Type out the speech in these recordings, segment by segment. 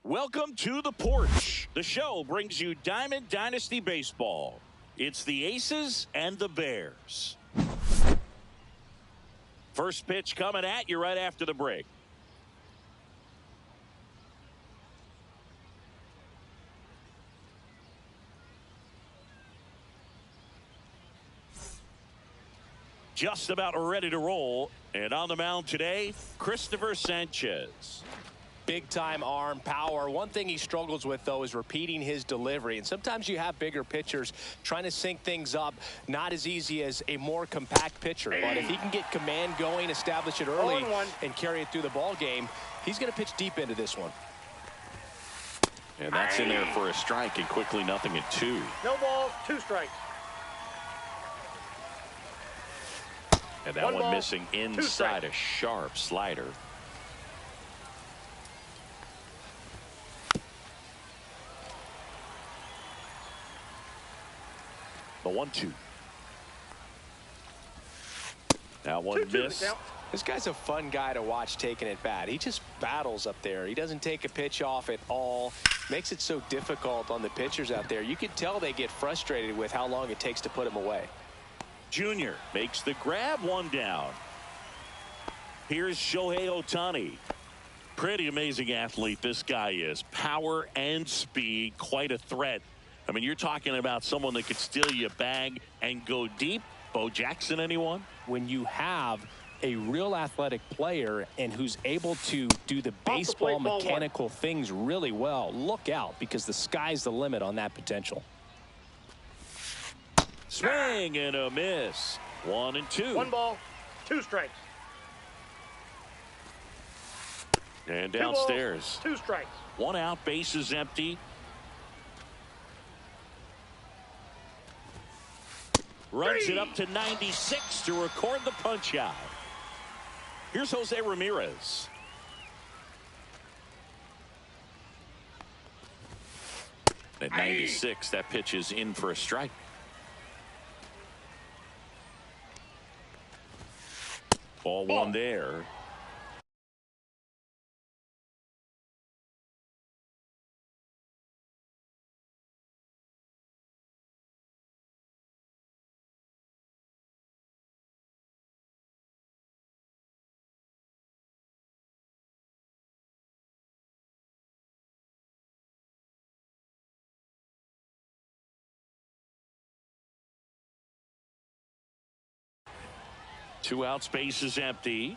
Welcome to the porch. The show brings you Diamond Dynasty Baseball. It's the Aces and the Bears. First pitch coming at you right after the break. Just about ready to roll. And on the mound today, Christopher Sanchez. Big time arm power. One thing he struggles with, though, is repeating his delivery. And sometimes you have bigger pitchers trying to sync things up. Not as easy as a more compact pitcher. But if he can get command going, establish it early, and carry it through the ball game, he's going to pitch deep into this one. And that's in there for a strike, and quickly 0-2. No balls, 2 strikes. And that one missing inside a sharp slider. The 1-2. That one missed. This guy's a fun guy to watch taking at bat. He just battles up there. He doesn't take a pitch off at all. Makes it so difficult on the pitchers out there. You can tell they get frustrated with how long it takes to put him away. Junior makes the grab, 1 down. Here's Shohei Ohtani. Pretty amazing athlete this guy is. Power and speed, quite a threat. I mean, you're talking about someone that could steal you a bag and go deep. Bo Jackson, anyone? When you have a real athletic player and who's able to do the baseball mechanical things really well, look out, because the sky's the limit on that potential. Swing and a miss. 1-2. 1 ball, 2 strikes. And 2 downstairs. balls, 2 strikes. 1 out, bases empty. Runs it up to 96 to record the punch out. Here's Jose Ramirez. At 96, that pitch is in for a strike. Ball 1 there. Two out, space is empty.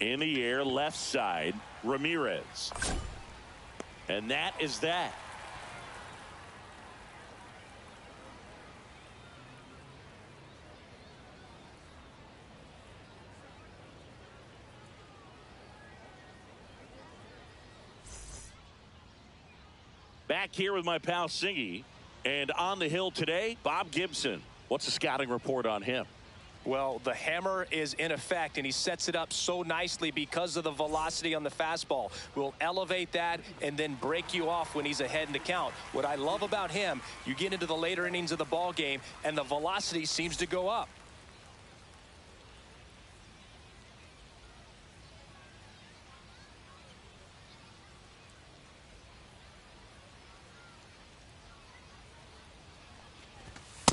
In the air, left side, Ramirez. And that is that. Back here with my pal Singy. And on the hill today, Bob Gibson. What's the scouting report on him? Well, the hammer is in effect, and he sets it up so nicely because of the velocity on the fastball. Will elevate that and then break you off when he's ahead in the count. What I love about him, you get into the later innings of the ball game, and the velocity seems to go up.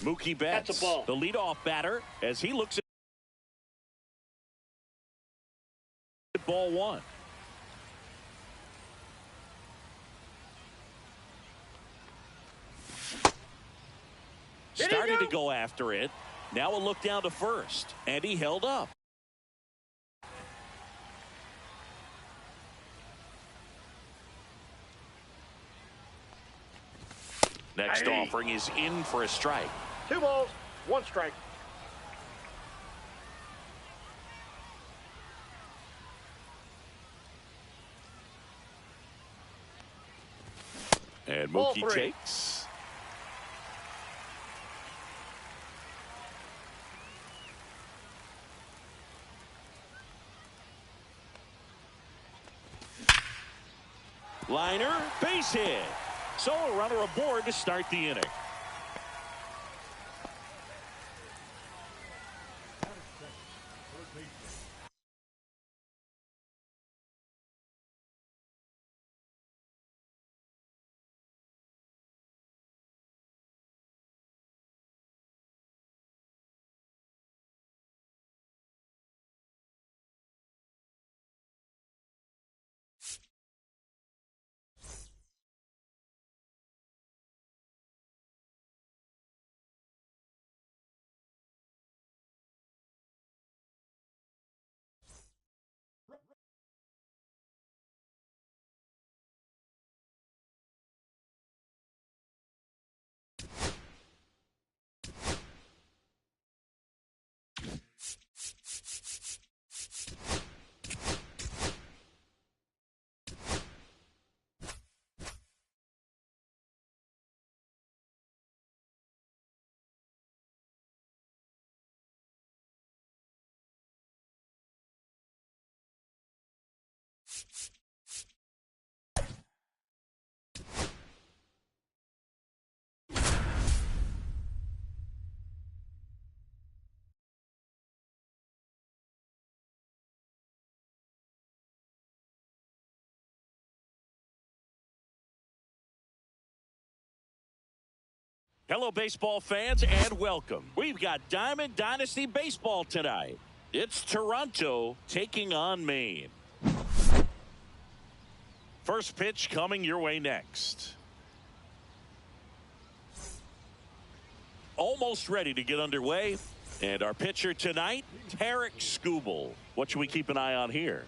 Mookie Betts, the leadoff batter, as he looks at ball 1. Started to go after it. Now a look down to first, and he held up. Next offering is in for a strike. 2 balls, 1 strike. And Mookie takes. Liner, base hit. So a runner aboard to start the inning. Hello, baseball fans, and welcome. We've got Diamond Dynasty Baseball tonight. It's Toronto taking on Maine. First pitch coming your way next. Almost ready to get underway. And our pitcher tonight, Tarek Skubal. What should we keep an eye on here?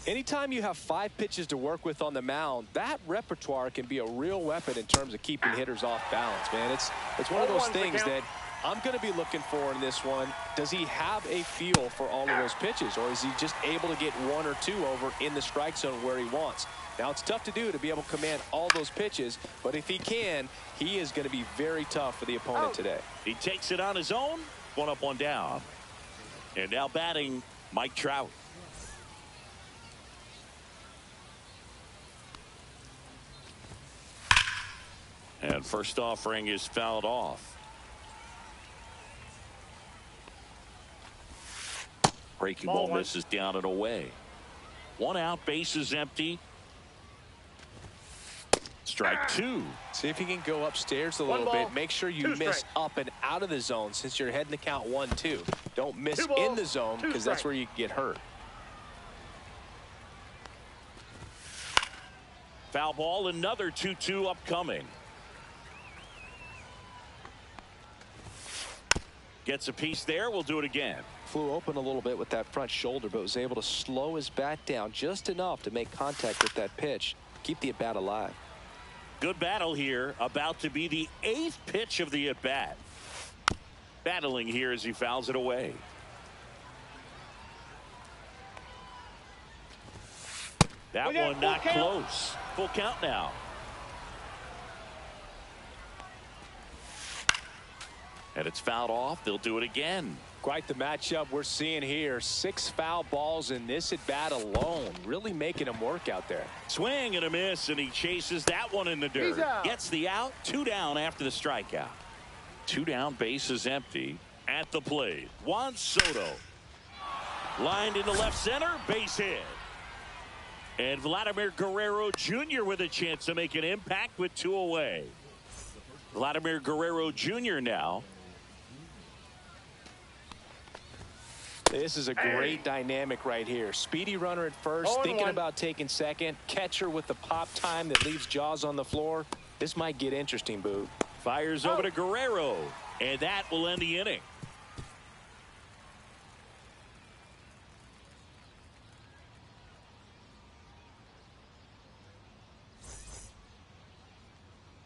Anytime you have 5 pitches to work with on the mound, that repertoire can be a real weapon in terms of keeping hitters off balance, man. It's one of those things that I'm going to be looking for in this one. Does he have a feel for all of those pitches, or is he just able to get 1 or 2 over in the strike zone where he wants? Now, it's tough to do to be able to command all those pitches, but if he can, he is going to be very tough for the opponent today. He takes it on his own. 1 up, 1 down. And now batting, Mike Trout. And first offering is fouled off. Breaking ball misses down and away. 1 out, base is empty. Strike 2. See if you can go upstairs a little bit. Make sure you miss up and out of the zone since you're heading to count 1-2. Don't miss in the zone because that's where you can get hurt. Foul ball, another 2-2 upcoming. Gets a piece there. We'll do it again. Flew open a little bit with that front shoulder, but was able to slow his bat down just enough to make contact with that pitch. Keep the at-bat alive. Good battle here. About to be the 8th pitch of the at-bat. Battling here as he fouls it away. That one not close. Full count now. And it's fouled off. They'll do it again. Quite the matchup we're seeing here. 6 foul balls in this at bat alone. Really making him work out there. Swing and a miss, and he chases that one in the dirt. Gets the out. 2 down after the strikeout. 2 down, base is empty. At the plate, Juan Soto. Lined into left center, base hit. And Vladimir Guerrero Jr. with a chance to make an impact with 2 away. Vladimir Guerrero Jr. now. This is a great dynamic right here. Speedy runner at first, thinking about taking second. Catcher with the pop time that leaves Jaws on the floor. This might get interesting, Boo. Fires over to Guerrero, and that will end the inning.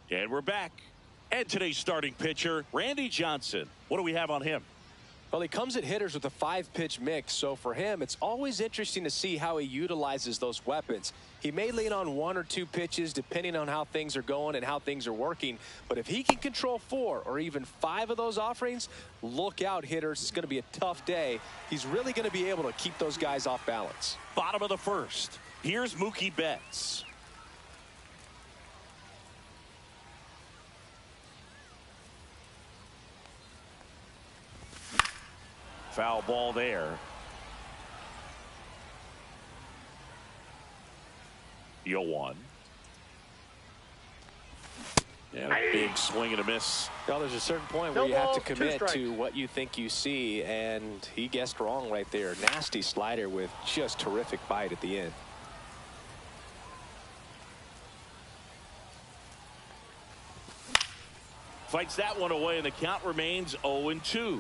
And we're back. And today's starting pitcher, Randy Johnson. What do we have on him? Well, he comes at hitters with a 5-pitch mix, so for him, it's always interesting to see how he utilizes those weapons. He may lean on 1 or 2 pitches depending on how things are going and how things are working, but if he can control 4 or even 5 of those offerings, look out, hitters. It's going to be a tough day. He's really going to be able to keep those guys off balance. Bottom of the first. Here's Mookie Betts. Foul ball there. 0-1. And a big swing and a miss. Well, there's a certain point where you have to commit to what you think you see, and he guessed wrong right there. Nasty slider with just terrific bite at the end. Fights that one away, and the count remains 0-2.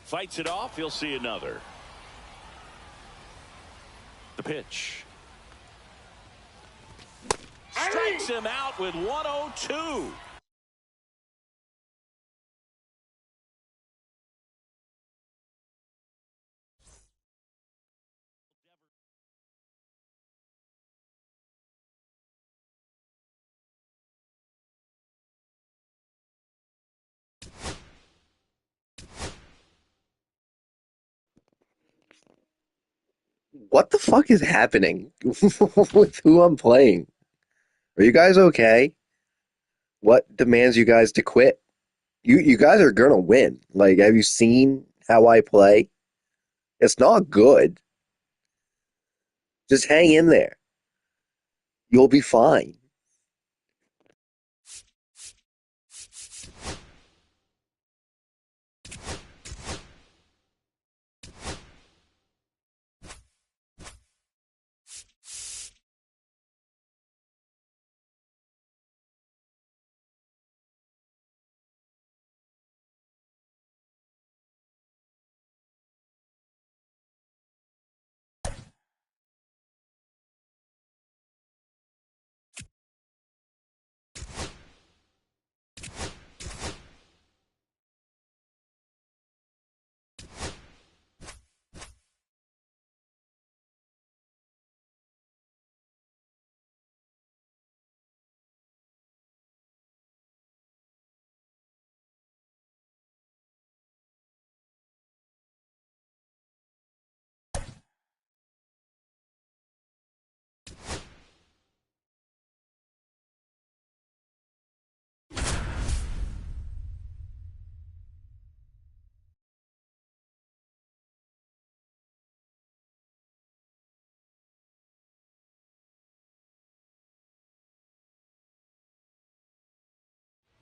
Fights it off. He'll see another. The pitch. Strikes him out with 102. What the fuck is happening with who I'm playing? Are you guys okay? What demands you guys to quit? You guys are gonna win. Like, have you seen how I play? It's not good. Just hang in there. You'll be fine.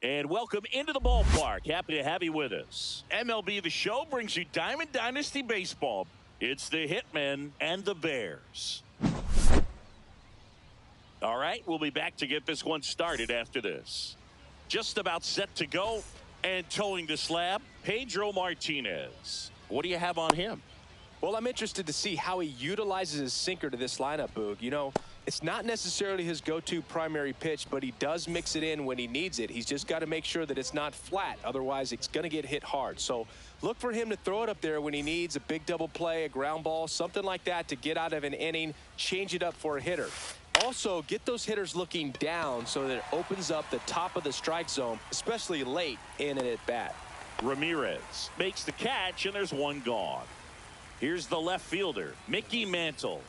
And welcome into the ballpark. Happy to have you with us. MLB The Show brings you Diamond Dynasty Baseball. It's the Hitmen and the Bears. All right, we'll be back to get this one started after this. Just about set to go and towing the slab, Pedro Martinez. What do you have on him? Well, I'm interested to see how he utilizes his sinker to this lineup, Boog. You know, it's not necessarily his go-to primary pitch, but he does mix it in when he needs it. He's just got to make sure that it's not flat. Otherwise, it's going to get hit hard. So look for him to throw it up there when he needs a big double play, a ground ball, something like that to get out of an inning, change it up for a hitter. Also, get those hitters looking down so that it opens up the top of the strike zone, especially late in an at-bat. Ramirez makes the catch, and there's one gone. Here's the left fielder, Mickey Mantle.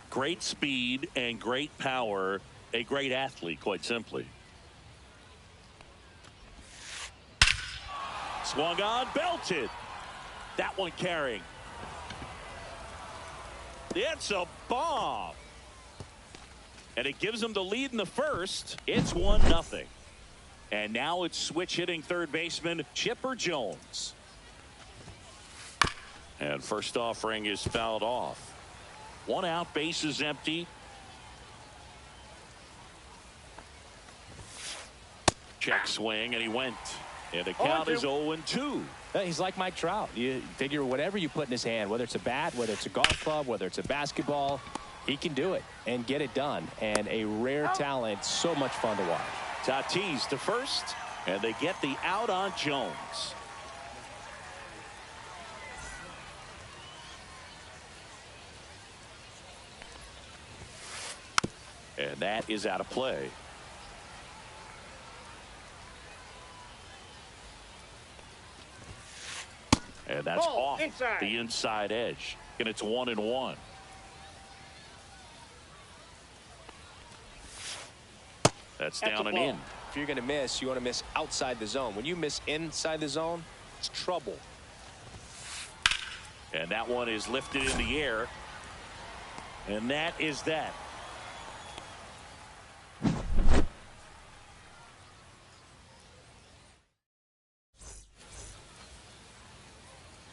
Great speed and great power. A great athlete, quite simply. Swung on, belted. That one carrying. It's a bomb. And it gives them the lead in the first. It's 1-0. And now it's switch hitting third baseman Chipper Jones. And first offering is fouled off. 1 out, base is empty. Check swing, and he went. And the count is 0-2. He's like Mike Trout. You figure whatever you put in his hand, whether it's a bat, whether it's a golf club, whether it's a basketball, he can do it and get it done. And a rare talent, so much fun to watch. Tatis to first, and they get the out on Jones. And that is out of play. And that's off the inside edge. And it's 1-1. That's down and in. If you're going to miss, you want to miss outside the zone. When you miss inside the zone, it's trouble. And that one is lifted in the air. And that is that.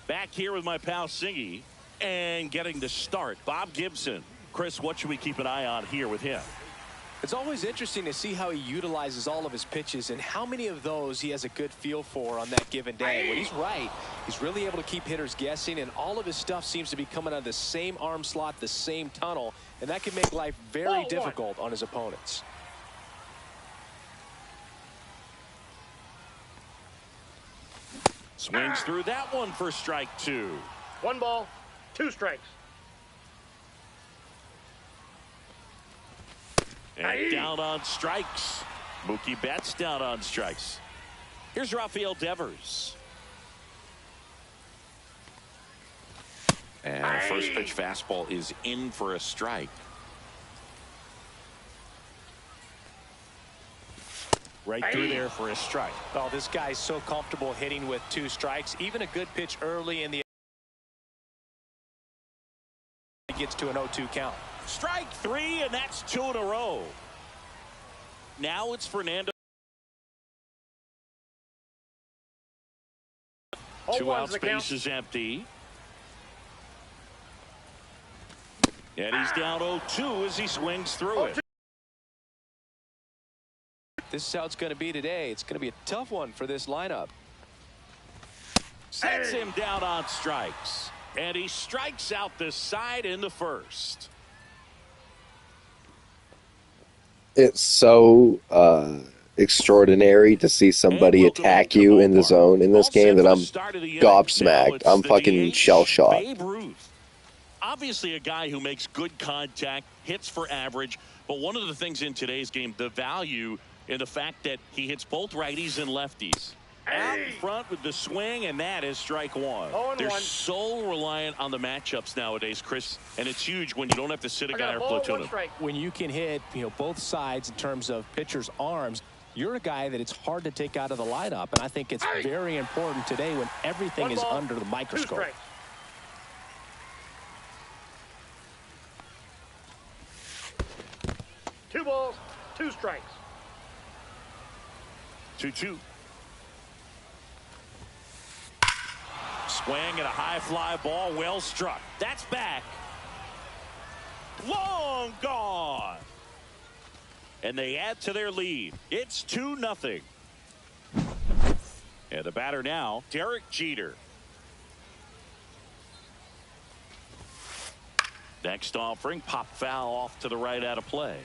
Back here with my pal Singy and getting the start. Bob Gibson. Chris, what should we keep an eye on here with him? It's always interesting to see how he utilizes all of his pitches and how many of those he has a good feel for on that given day. When he's right, he's really able to keep hitters guessing, and all of his stuff seems to be coming out of the same arm slot, the same tunnel, and that can make life very difficult on his opponents. Swings through that one for strike 2. 1 ball, 2 strikes. And down on strikes. Mookie Betts down on strikes. Here's Rafael Devers. And first pitch fastball is in for a strike. Right through there for a strike. Oh, this guy's so comfortable hitting with 2 strikes. Even a good pitch early in the gets to an 0-2 count. Strike 3, and that's 2 in a row. Now it's Fernando. 2 out, space is empty. And he's down 0-2 as he swings through it. This is how it's going to be today. It's going to be a tough one for this lineup. Sets him down on strikes. And he strikes out the side in the first. It's so extraordinary to see somebody attack you in the zone in this game that I'm gobsmacked. I'm fucking shell-shocked. Babe Ruth. Obviously a guy who makes good contact, hits for average, but one of the things in today's game, the value in the fact that he hits both righties and lefties. Out in front with the swing, and that is strike 1. They're so reliant on the matchups nowadays, Chris, and it's huge when you don't have to sit a guy or platoon him. When you can hit, both sides in terms of pitchers' arms, you're a guy that it's hard to take out of the lineup, and I think it's very important today when everything is under the microscope. 2 balls, 2 strikes. 2-2. Swing and a high fly ball, well struck. That's back. Long gone. And they add to their lead. It's 2-0. And the batter now, Derek Jeter. Next offering, pop foul off to the right out of play.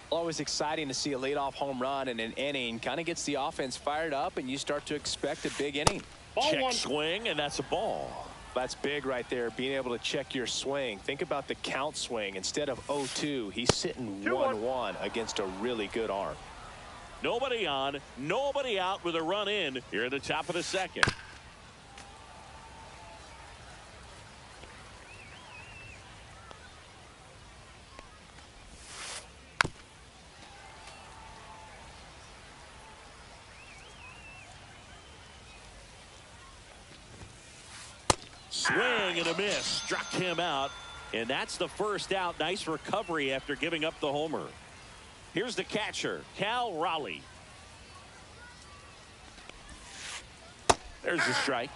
Always exciting to see a leadoff home run in an inning. Kind of gets the offense fired up, and you start to expect a big inning. Check swing, and that's a ball. That's big right there, being able to check your swing. Think about the count swing. Instead of 0-2, he's sitting 1-1 against a really good arm. Nobody on, nobody out with a run in here at the top of the second. Swing and a miss, struck him out, and that's the first out. Nice recovery after giving up the homer. Here's the catcher, Cal Raleigh. There's the strike.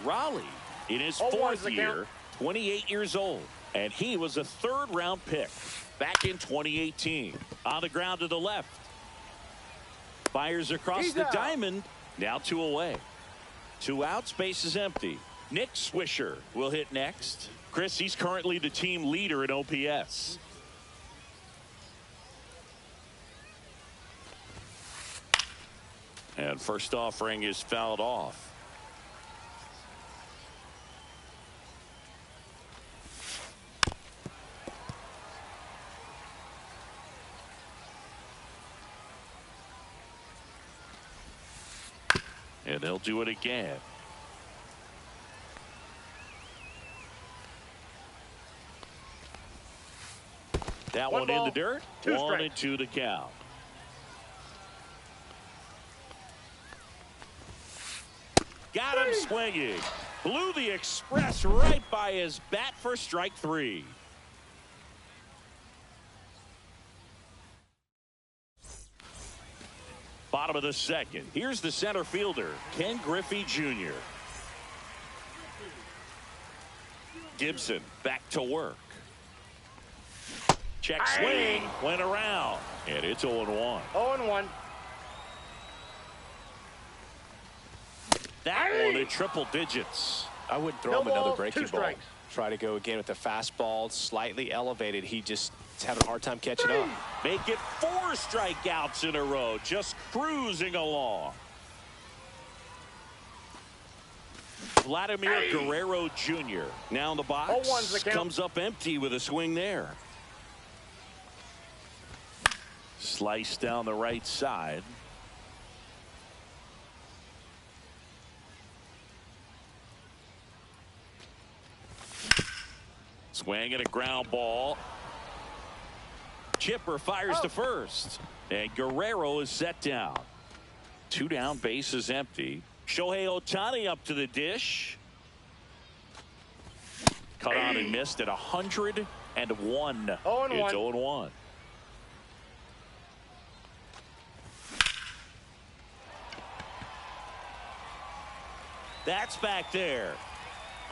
Raleigh in his 4th year, 28 years old, and he was a 3rd-round pick back in 2018. On the ground to the left. Fires across the diamond. Now 2 away. 2 outs, base is empty. Nick Swisher will hit next. Chris, he's currently the team leader in OPS. And first offering is fouled off. And they'll do it again. That one in the dirt. 1-2 the count. Got him swinging. Blew the express right by his bat for strike 3. Bottom of the second. Here's the center fielder, Ken Griffey Jr. Gibson back to work. Check swing, went around, and it's 0-1. 0-1. That one in triple digits. I wouldn't throw him another breaking ball. Try to go again with the fastball, slightly elevated. He's having a hard time catching up. Make it 4 strikeouts in a row, just cruising along. Vladimir Guerrero Jr. now in the box. Comes up empty with a swing there. Slice down the right side. Swing and a ground ball. Chipper fires to first. And Guerrero is set down. 2 down, bases empty. Shohei Ohtani up to the dish. Cut on and missed at 101. It's 0-1. That's back there.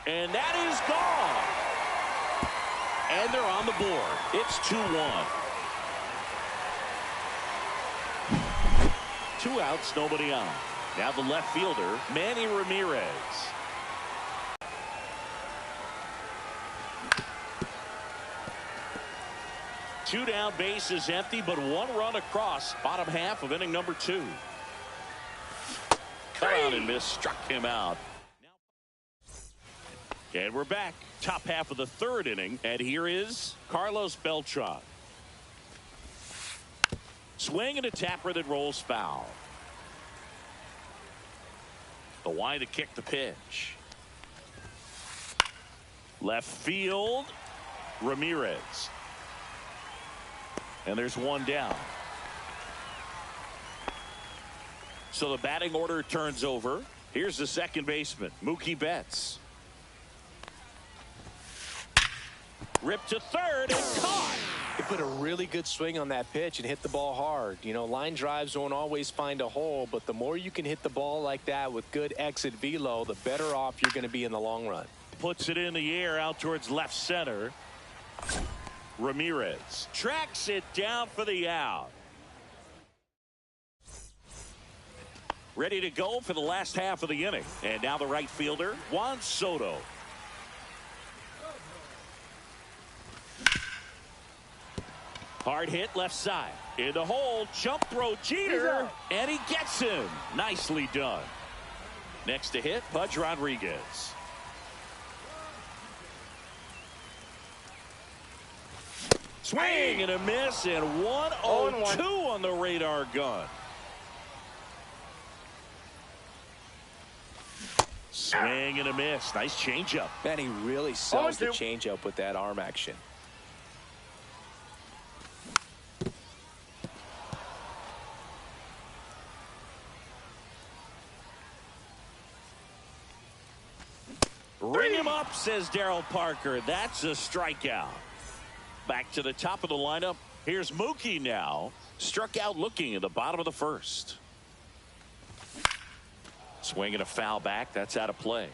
And that is gone. And they're on the board. It's 2-1. 2 outs, nobody on. Now the left fielder, Manny Ramirez. Two down, bases empty, but 1 run across. Bottom half of inning number 2. Cut on and miss, struck him out. And we're back. Top half of the 3rd inning. And here is Carlos Beltran. Swing and a tapper that rolls foul. The wind to kick the pitch. Left field, Ramirez. And there's 1 down. So the batting order turns over. Here's the second baseman, Mookie Betts. Ripped to third and caught. He put a really good swing on that pitch and hit the ball hard. You know, line drives won't always find a hole, but the more you can hit the ball like that with good exit velo, the better off you're going to be in the long run. Puts it in the air out towards left center. Ramirez tracks it down for the out. Ready to go for the last half of the inning. And now the right fielder, Juan Soto. Hard hit left side. In the hole, jump throw Jeter, and he gets him. Nicely done. Next to hit, Pudge Rodriguez. Swing and a miss, and 1-0-2 on the radar gun. Swing and a miss. Nice changeup. Man, he really sells the changeup with that arm action. Ring him up, says Darryl Parker. That's a strikeout. Back to the top of the lineup. Here's Mookie now. Struck out looking at the bottom of the 1st. Swing and a foul back. That's out of play.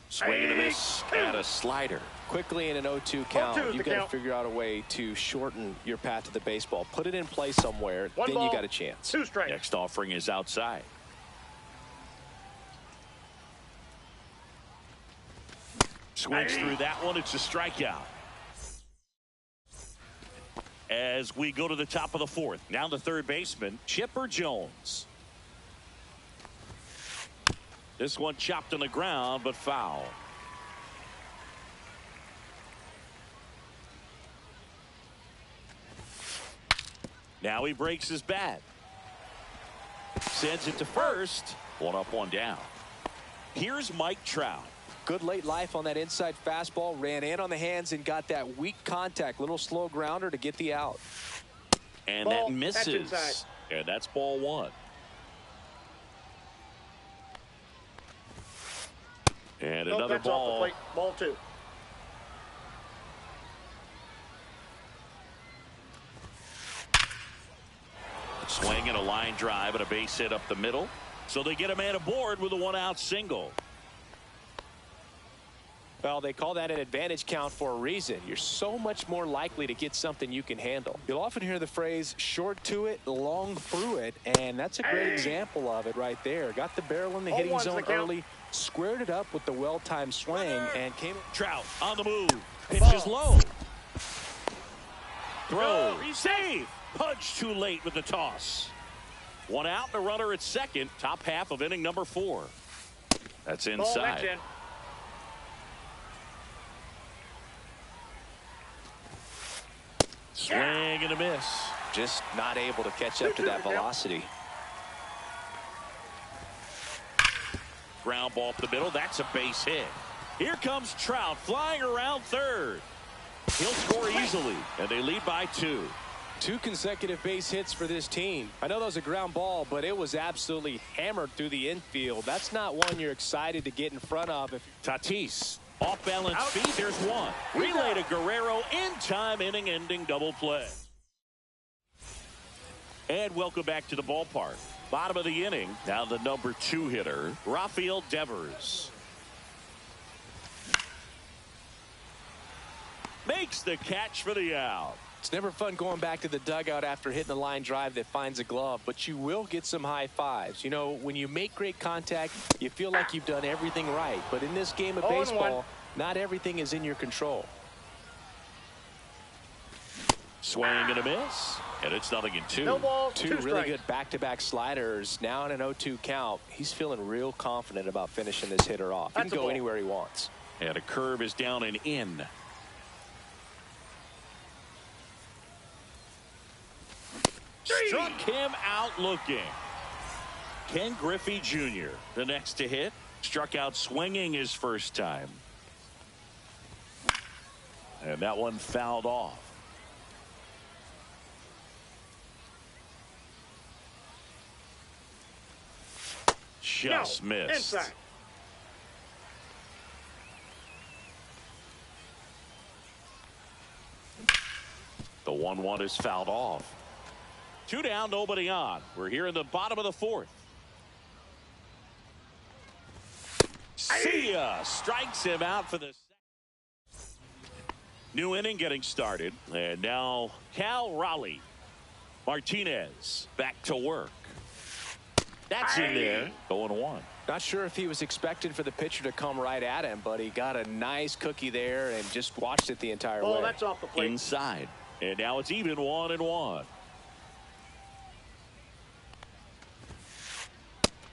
Swing and a miss and a slider. Quickly in an 0-2 count, you've got to figure out a way to shorten your path to the baseball. Put it in play somewhere, then you got a chance. 2 strikes. Next offering is outside. Swings through that one. It's a strikeout. As we go to the top of the 4th. Now the third baseman, Chipper Jones. This one chopped on the ground, but foul. Now he breaks his bat. Sends it to first. 1 up, 1 down. Here's Mike Trout. Good late life on that inside fastball. Ran in on the hands and got that weak contact. Little slow grounder to get the out. And that misses. And that's ball 1. And another ball. Ball 2. Swing and a line drive and a base hit up the middle. So they get a man aboard with a 1-out single. Well, they call that an advantage count for a reason. You're so much more likely to get something you can handle. You'll often hear the phrase short to it, long through it, and that's a great example of it right there. Got the barrel in the hitting zone early, squared it up with the well-timed swing, and came. Trout on the move. Pitches low. Throw. Save. Pudge too late with the toss. 1 out, the runner at second. Top half of inning number 4. That's inside. Swing and a miss. Just not able to catch up to that velocity. Ground ball up the middle. That's a base hit. Here comes Trout flying around third. He'll score easily, and they lead by 2. 2 consecutive base hits for this team. I know that was a ground ball, but it was absolutely hammered through the infield. That's not one you're excited to get in front of. Tatis, off balance feet. There's one. Relay to Guerrero in time, inning-ending double play. And welcome back to the ballpark. Bottom of the inning. Now the number 2 hitter, Rafael Devers. Makes the catch for the out. It's never fun going back to the dugout after hitting a line drive that finds a glove, but you will get some high fives. You know, when you make great contact, you feel like you've done everything right. But in this game of baseball, not everything is in your control. Swing and a miss, and it's 0-2. No ball, 2 really strikes. good back-to-back sliders. Now in an 0-2 count, he's feeling real confident about finishing this hitter off. He can go anywhere he wants. And a curve is down and in. Struck him out looking. Ken Griffey Jr., the next to hit. Struck out swinging his first time. And that one fouled off. Just missed. Inside. The 1-1 is fouled off. 2 down, nobody on. We're here in the bottom of the 4th. See ya. Strikes him out for the second. New inning getting started. And now Cal Raleigh. Martinez back to work. That's in there. 0-1. Not sure if he was expecting for the pitcher to come right at him, but he got a nice cookie there and just watched it the entire way. Oh, that's off the plate. Inside. And now it's even 1-1.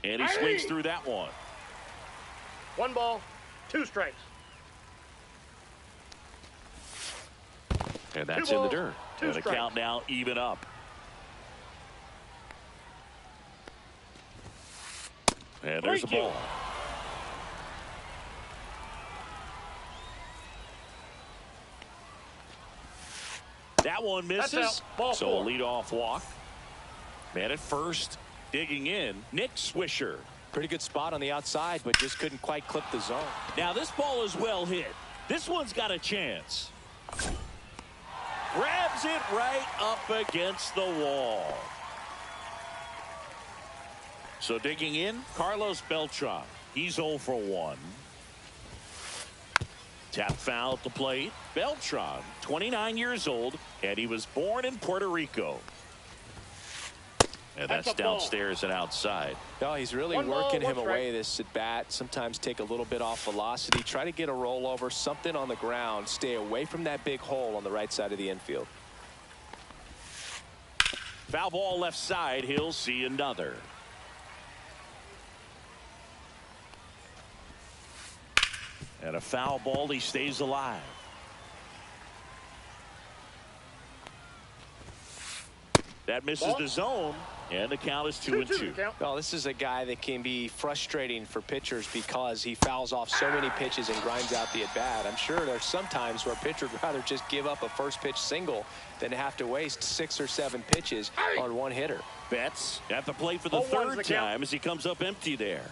And he swings through that one. 1 ball, 2 strikes. And that's 2 in the balls, dirt. 2 And the strikes. count now even up. And there's the 3-2. ball. That one misses. That's out. Ball So a 4. leadoff walk. Man at first, digging in, Nick Swisher. Pretty good spot on the outside, but just couldn't quite clip the zone. Now this ball is well hit. This one's got a chance. Grabs it right up against the wall. So digging in, Carlos Beltran. He's 0 for 1. Tap foul at the plate. Beltran, 29 years old, and he was born in Puerto Rico. And that's a ball. downstairs and outside. No, he's really 1 ball, working 1 him strike. away this at bat. Sometimes take a little bit off velocity. Try to get a rollover, something on the ground. Stay away from that big hole on the right side of the infield. Foul ball left side. He'll see another. And a foul ball. He stays alive. That misses Ball. the zone. And the count is 2-2. count. Well, this is a guy that can be frustrating for pitchers because he fouls off so many pitches and grinds out the at-bat. I'm sure there's some times where a pitcher would rather just give up a first pitch single than have to waste 6 or 7 pitches on one hitter. Betts at the plate for the 0-1's third the count. time as he comes up empty there.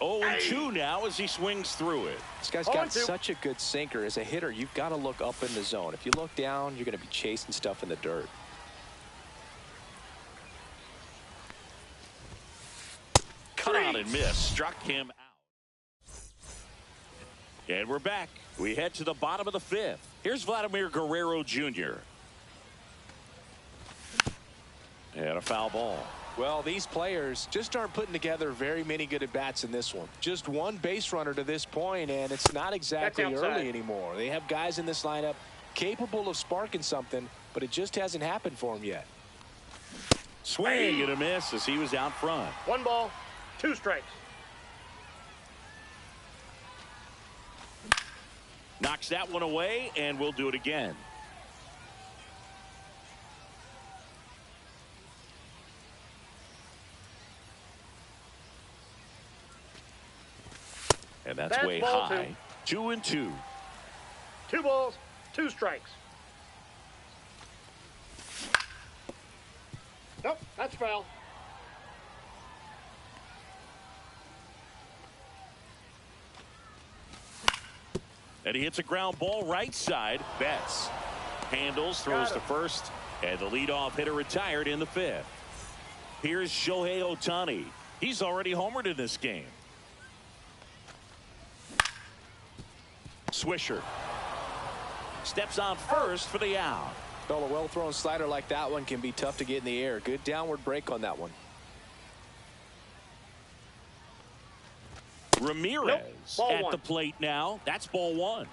0-2 now as he swings through it. This guy's got 0-2. such a good sinker. As a hitter, you've got to look up in the zone. If you look down, you're going to be chasing stuff in the dirt. Cut out and miss. Struck him out. And we're back. We head to the bottom of the 5th. Here's Vladimir Guerrero Jr. And a foul ball. Well, these players just aren't putting together very many good at-bats in this one. Just one base runner to this point, and it's not exactly That's outside. early anymore. They have guys in this lineup capable of sparking something, but it just hasn't happened for them yet. Swing and a miss as he was out front. 1 ball, 2 strikes. Knocks that one away, and we'll do it again. And that's That's way ball high. 2-2. 2 balls, 2 strikes. Nope, that's foul. And he hits a ground ball right side. Betts handles, throws to first, and the leadoff hitter retired in the 5th. Here's Shohei Ohtani. He's already homered in this game. Swisher steps on first for the out. Well, a well-thrown slider like that one can be tough to get in the air. Good downward break on that one. Ramirez Nope. at Ball the 1. plate now. That's ball 1.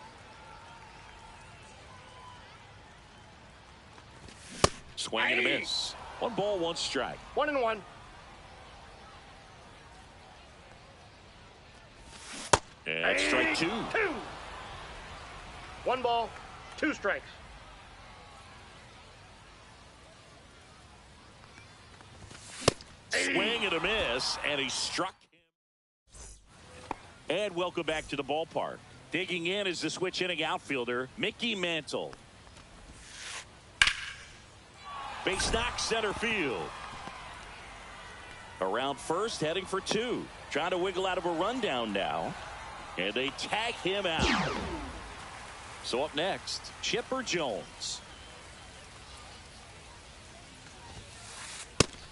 Swing and a miss. 1 ball, 1 strike. 1-1. And strike 2. 1 ball, 2 strikes. Swing and a miss, and he struck him. And welcome back to the ballpark. Digging in is the switch inning outfielder, Mickey Mantle. Base knock center field. Around first, heading for 2. Trying to wiggle out of a rundown now. And they tag him out. So up next, Chipper Jones.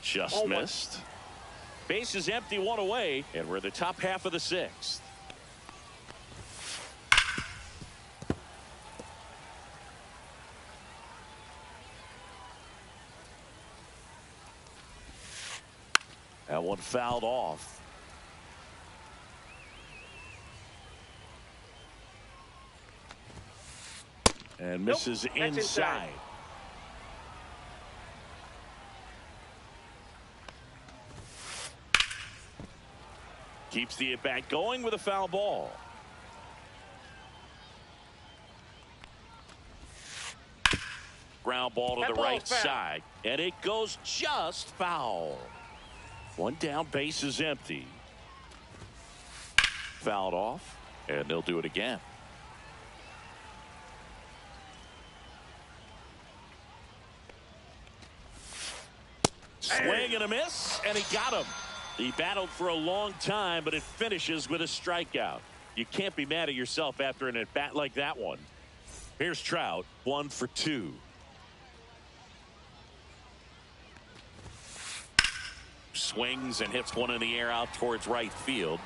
Just missed. Base is empty, 1 away, and we're in the top half of the 6th. That one fouled off. And misses inside. Keeps the at-bat going with a foul ball. Ground ball to the right side. And it goes just foul. 1 down, base is empty. Fouled off, and they'll do it again. Swing and a miss, and he got him. He battled for a long time, but it finishes with a strikeout. You can't be mad at yourself after an at-bat like that one. Here's Trout, 1 for 2. Swings and hits one in the air out towards right field.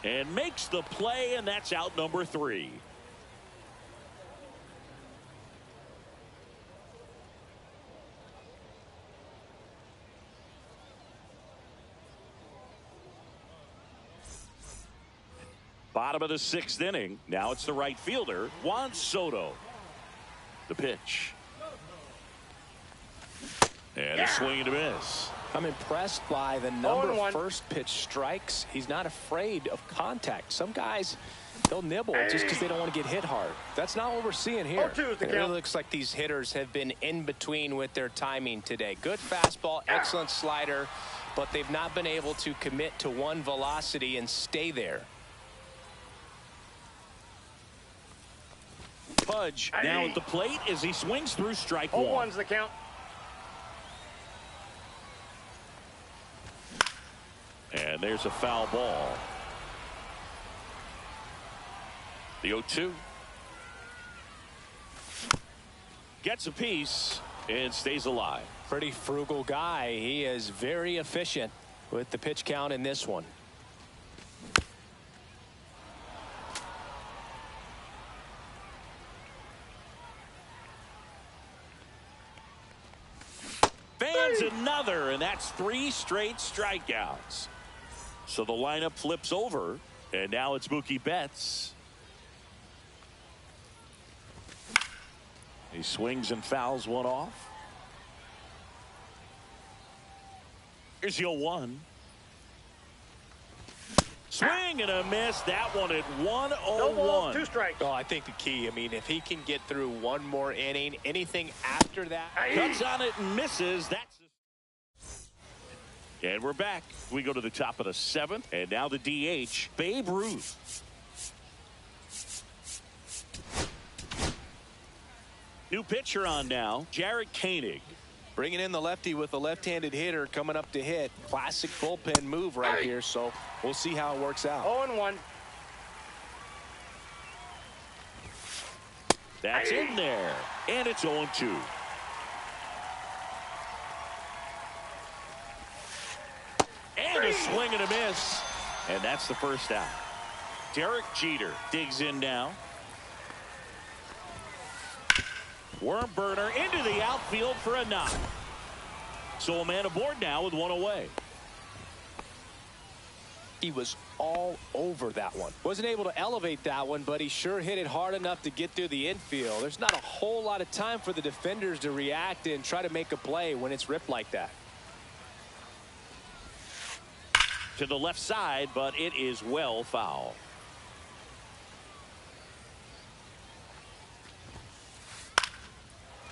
And makes the play, and that's out number 3. Bottom of the 6th inning. Now it's the right fielder, Juan Soto. The pitch. And a swing and a miss. I'm impressed by the number of first pitch strikes. He's not afraid of contact. Some guys, they'll nibble just because they don't want to get hit hard. That's not what we're seeing here. It really looks like these hitters have been in between with their timing today. Good fastball, excellent slider, but they've not been able to commit to one velocity and stay there. Pudge now at the plate as he swings through strike 1. 0-1's the count. And there's a foul ball. The 0-2. Gets a piece and stays alive. Pretty frugal guy. He is very efficient with the pitch count in this one. Fans another, and that's 3 straight strikeouts. So the lineup flips over, and now it's Mookie Betts. He swings and fouls one off. Here's the 0-1. Swing and a miss. That one at 1-0-1. No balls, 2 strikes. Oh, I think the key, I mean, if he can get through one more inning, anything after that. Cuts on it and misses. That's. And we're back. We go to the top of the 7th, and now the DH, Babe Ruth. New pitcher on now, Jared Koenig. Bringing in the lefty with a left-handed hitter coming up to hit. Classic bullpen move right here, so we'll see how it works out. 0-1. That's in there, and it's 0-2. And a swing and a miss, and that's the first out. Derek Jeter digs in now. Worm burner into the outfield for a knock. So a man aboard now with one away. He was all over that one. Wasn't able to elevate that one, but he sure hit it hard enough to get through the infield. There's not a whole lot of time for the defenders to react and try to make a play when it's ripped like that. To the left side, but it is well foul.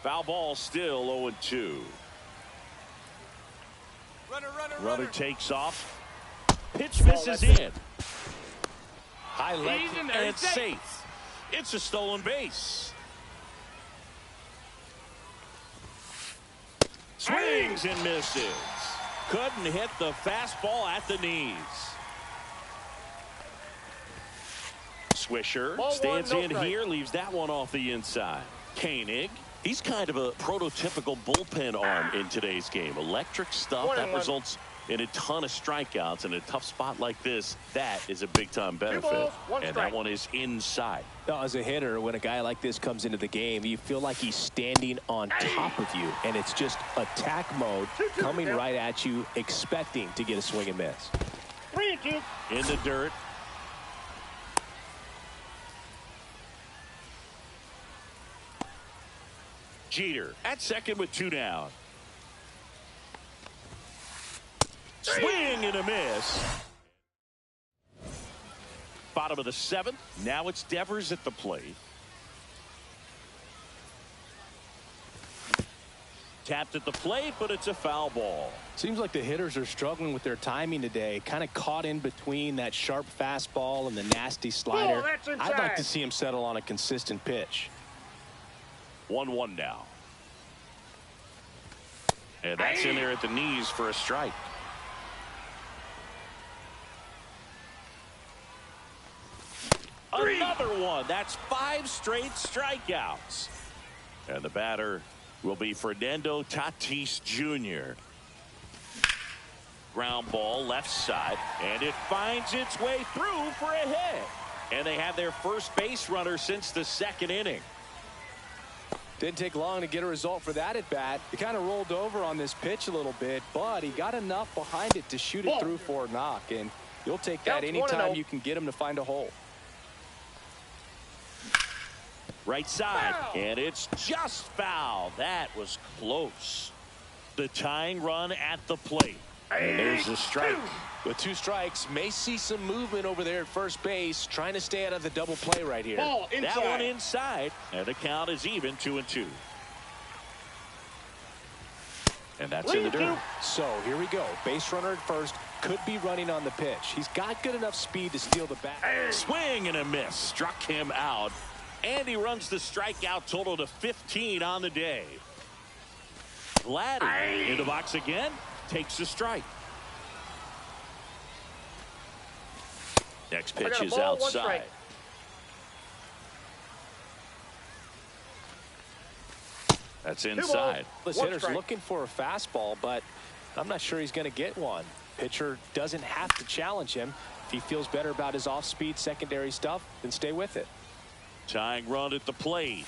Foul ball, still 0-2. Runner takes off. Pitch misses in. High leg and it's safe. It's a stolen base. Swings and misses. Couldn't hit the fastball at the knees. Swisher stands in here, leaves that one off the inside. Koenig. He's kind of a prototypical bullpen arm in today's game. Electric stuff that results in a ton of strikeouts in a tough spot like this. That is a big-time benefit. And that one is inside. Now, as a hitter, when a guy like this comes into the game, you feel like he's standing on top of you. And it's just attack mode coming right at you, expecting to get a swing and miss. 3-2. In the dirt. Jeter at second with 2 down. Swing and a miss. Bottom of the 7th. Now it's Devers at the plate. Tapped at the plate, but it's a foul ball. Seems like the hitters are struggling with their timing today. Kind of caught in between that sharp fastball and the nasty slider. I'd like to see him settle on a consistent pitch. 1-1 now. And that's in there at the knees for a strike. Another one. That's 5 straight strikeouts. And the batter will be Fernando Tatis Jr. Ground ball left side, and it finds its way through for a hit. And they have their first base runner since the 2nd inning. Didn't take long to get a result for that at bat. He kind of rolled over on this pitch a little bit, but he got enough behind it to shoot it through for a knock. And you'll take that anytime you can get him to find a hole. Right side, and it's just foul. That was close. The tying run at the plate. And there's a strike. With 2 strikes, may see some movement over there at first base, trying to stay out of the double play right here. That one inside, and the count is even 2-2. And that's in the dirt. So here we go. Base runner at first, could be running on the pitch. He's got good enough speed to steal the bat. Swing and a miss. Struck him out. And he runs the strikeout total to 15 on the day. Vladdy in the box again. Takes the strike. Next pitch is outside. That's inside. This hitter's looking for a fastball, but I'm not sure he's going to get one. Pitcher doesn't have to challenge him. If he feels better about his off-speed secondary stuff, then stay with it. Tying run at the plate.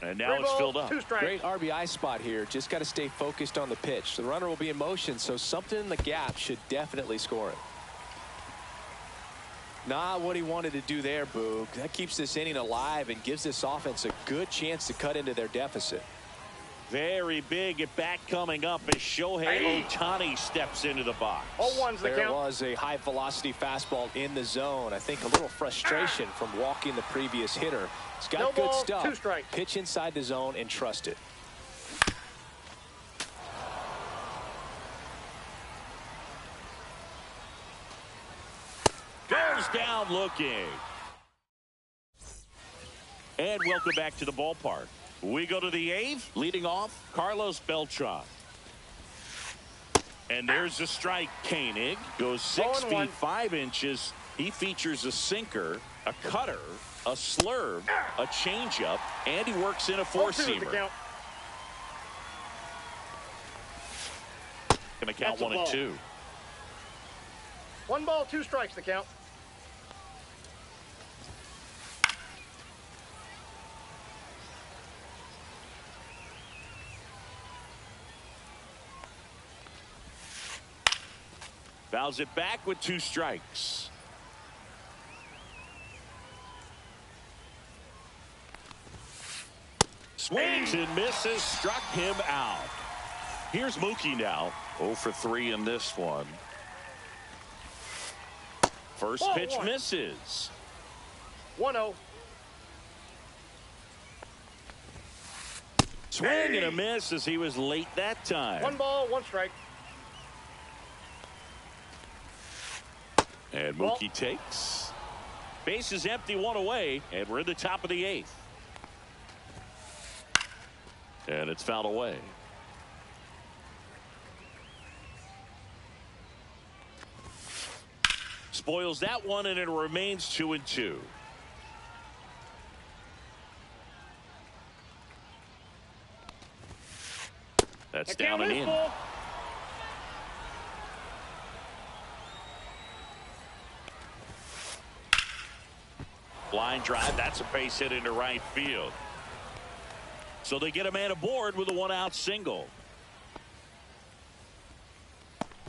And now it's filled up. Great RBI spot here. Just got to stay focused on the pitch. The runner will be in motion, so something in the gap should definitely score it. Not what he wanted to do there, Boog. That keeps this inning alive and gives this offense a good chance to cut into their deficit. Very big at bat coming up as Shohei Ohtani steps into the box. There was a high velocity fastball in the zone. I think a little frustration from walking the previous hitter. He's got good stuff. Pitch inside the zone and trust it. Goes down looking. And welcome back to the ballpark. We go to the 8th. Leading off, Carlos Beltran. And there's a strike. Koenig goes 6 feet 5 inches. He features a sinker, a cutter, a slurve, a changeup, and he works in a four-seamer. Gonna count 1 and 2. 1 ball, 2 strikes to count. Fouls it back with 2 strikes. Swings and misses, struck him out. Here's Mookie now. 0 for 3 in this one. First pitch misses. 1-0. Swing and a miss as he was late that time. 1 ball, 1 strike. And Mookie takes. Base is empty, 1 away, and we're in the top of the 8th. And it's fouled away. Spoils that one, and it remains 2 and 2. That's down and in. Line drive. That's a base hit into right field. So they get a man aboard with a 1-out single.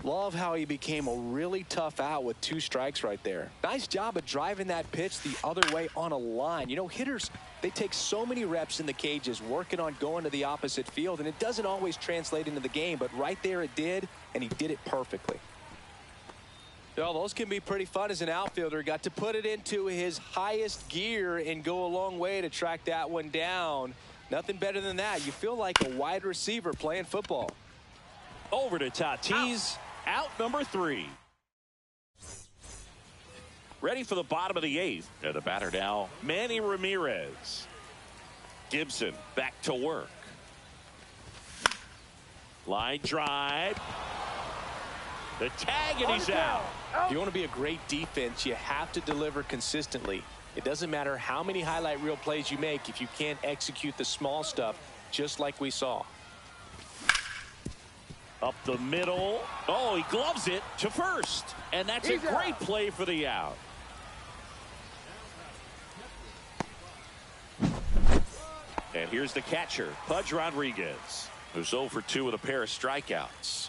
Love how he became a really tough out with 2 strikes right there. Nice job of driving that pitch the other way on a line. You know, hitters, they take so many reps in the cages working on going to the opposite field, and it doesn't always translate into the game, but right there it did, and he did it perfectly. Well, those can be pretty fun as an outfielder. Got to put it into his highest gear and go a long way to track that one down. Nothing better than that. You feel like a wide receiver playing football. Over to Tatis. Out number 3. Ready for the bottom of the 8th. And the batter now, Manny Ramirez. Gibson back to work. Line drive. The tag, and he's out. If you want to be a great defense, you have to deliver consistently. It doesn't matter how many highlight reel plays you make if you can't execute the small stuff, just like we saw. Up the middle. Oh, he gloves it to first. And that's a great play for the out. And here's the catcher, Pudge Rodriguez, who's 0 for 2 with a pair of strikeouts.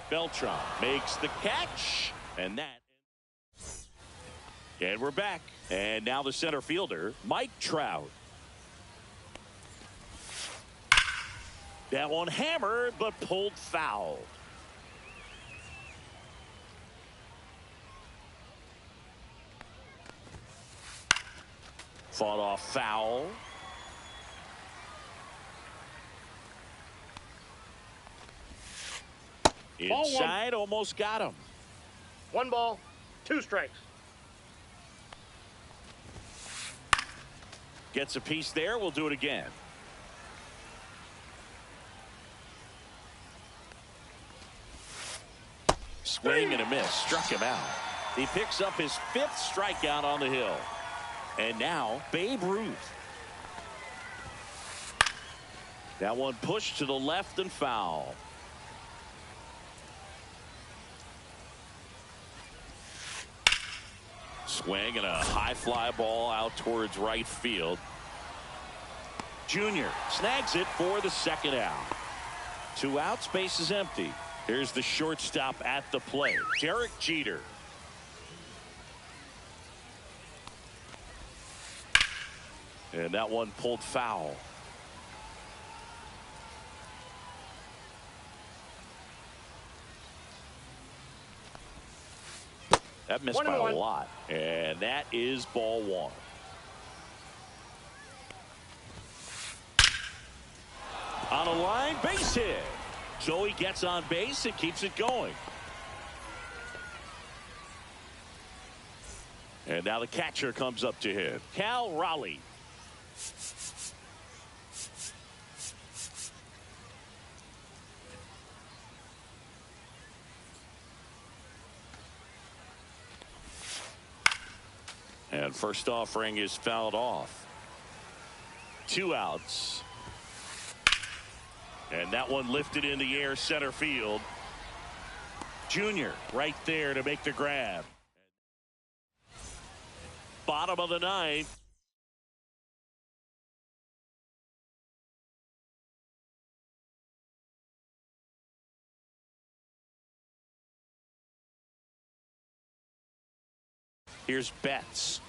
Beltran makes the catch, and we're back. And now the center fielder, Mike Trout. That one hammered, but pulled foul. Fought off foul. Inside, almost got him. 1 ball, 2 strikes. Gets a piece there. We'll do it again. Swing and a miss. Struck him out. He picks up his 5th strikeout on the hill. And now Babe Ruth. That one pushed to the left and foul. Swing and a high fly ball out towards right field. Junior snags it for the 2nd out. 2 outs, base is empty. Here's the shortstop at the plate, Derek Jeter. And that one pulled foul. That missed by a lot. And that is ball 1. On a line, base hit. So he gets on base and keeps it going. And now the catcher comes up to hit. Cal Raleigh. And first offering is fouled off. 2 outs. And that one lifted in the air center field. Junior right there to make the grab. Bottom of the ninth. Here's Betts.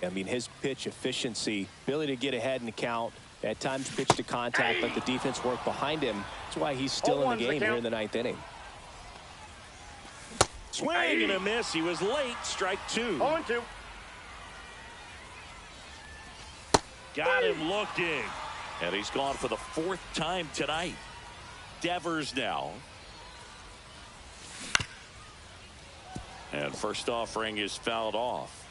I mean, his pitch efficiency, ability to get ahead in the count, at times pitch to contact, let the defense work behind him. That's why he's still in the game here in the 9th inning. Swing and a miss. He was late. Strike 2. 0-2. Got him looking. And he's gone for the 4th time tonight. Devers now. And first offering is fouled off.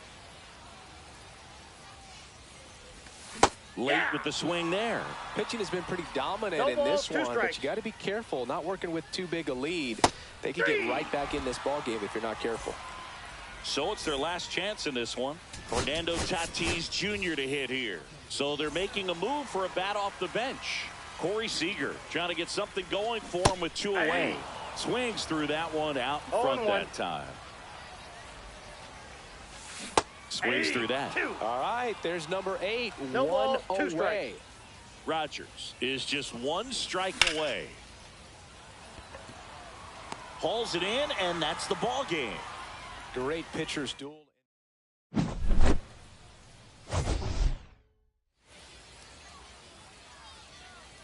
Late with the swing there. Pitching has been pretty dominant in this one, but you got to be careful. Not working with too big a lead. They could get right back in this ball game if you're not careful. So it's their last chance in this one. Fernando Tatis Jr. to hit here. So they're making a move for a bat off the bench. Corey Seager trying to get something going for him with 2 away. Swings through that one out in front that time. Swings through that. All right, there's number 8. No 1 ball, 2 away. strikes. Rogers is just 1 strike away. Hauls it in, and that's the ball game. Great pitchers duel.